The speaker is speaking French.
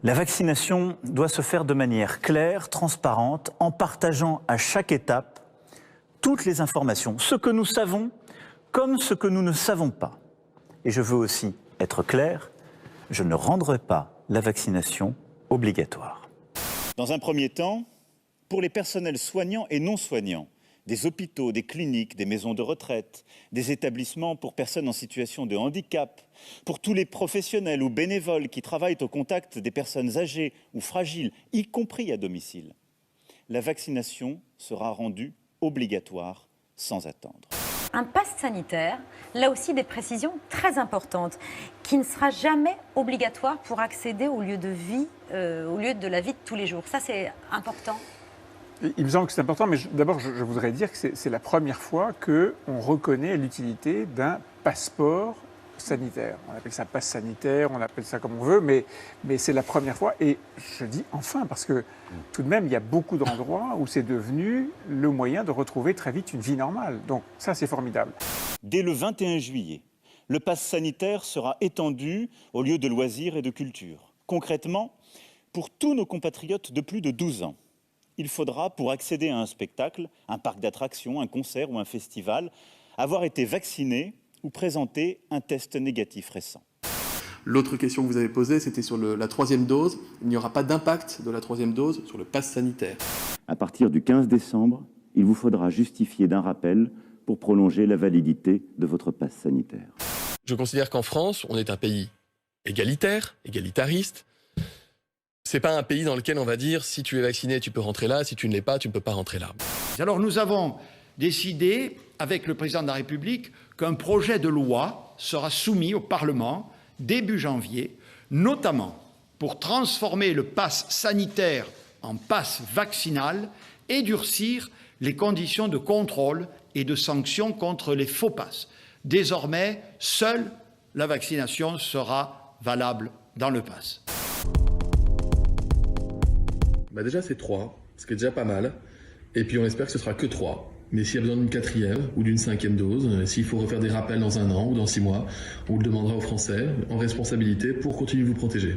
La vaccination doit se faire de manière claire, transparente, en partageant à chaque étape toutes les informations, ce que nous savons comme ce que nous ne savons pas. Et je veux aussi être clair, je ne rendrai pas la vaccination obligatoire. Dans un premier temps, pour les personnels soignants et non soignants, des hôpitaux, des cliniques, des maisons de retraite, des établissements pour personnes en situation de handicap, pour tous les professionnels ou bénévoles qui travaillent au contact des personnes âgées ou fragiles, y compris à domicile, la vaccination sera rendue obligatoire sans attendre. Un pass sanitaire, là aussi des précisions très importantes, qui ne sera jamais obligatoire pour accéder au lieu de vie, au lieu de la vie de tous les jours. Ça, c'est important. Il me semble que c'est important, mais d'abord, je voudrais dire que c'est la première fois qu'on reconnaît l'utilité d'un passeport sanitaire. On appelle ça passe sanitaire, on appelle ça comme on veut, mais c'est la première fois. Et je dis enfin, parce que tout de même, il y a beaucoup d'endroits où c'est devenu le moyen de retrouver très vite une vie normale. Donc ça, c'est formidable. Dès le 21 juillet, le pass sanitaire sera étendu aux lieux de loisirs et de culture. Concrètement, pour tous nos compatriotes de plus de 12 ans, il faudra, pour accéder à un spectacle, un parc d'attractions, un concert ou un festival, avoir été vacciné ou présenter un test négatif récent. L'autre question que vous avez posée, c'était sur la troisième dose. Il n'y aura pas d'impact de la troisième dose sur le pass sanitaire. À partir du 15 décembre, il vous faudra justifier d'un rappel pour prolonger la validité de votre pass sanitaire. Je considère qu'en France, on est un pays égalitaire, égalitariste. C'est pas un pays dans lequel on va dire si tu es vacciné, tu peux rentrer là, si tu ne l'es pas, tu ne peux pas rentrer là. Alors nous avons décidé, avec le président de la République, qu'un projet de loi sera soumis au Parlement début janvier, notamment pour transformer le pass sanitaire en pass vaccinal et durcir les conditions de contrôle et de sanction contre les faux passes. Désormais, seule la vaccination sera valable dans le pass. Déjà, c'est 3, ce qui est déjà pas mal. Et puis, on espère que ce sera que 3. Mais s'il y a besoin d'une 4e ou d'une 5e dose, s'il faut refaire des rappels dans 1 an ou dans 6 mois, on le demandera aux Français en responsabilité pour continuer de vous protéger.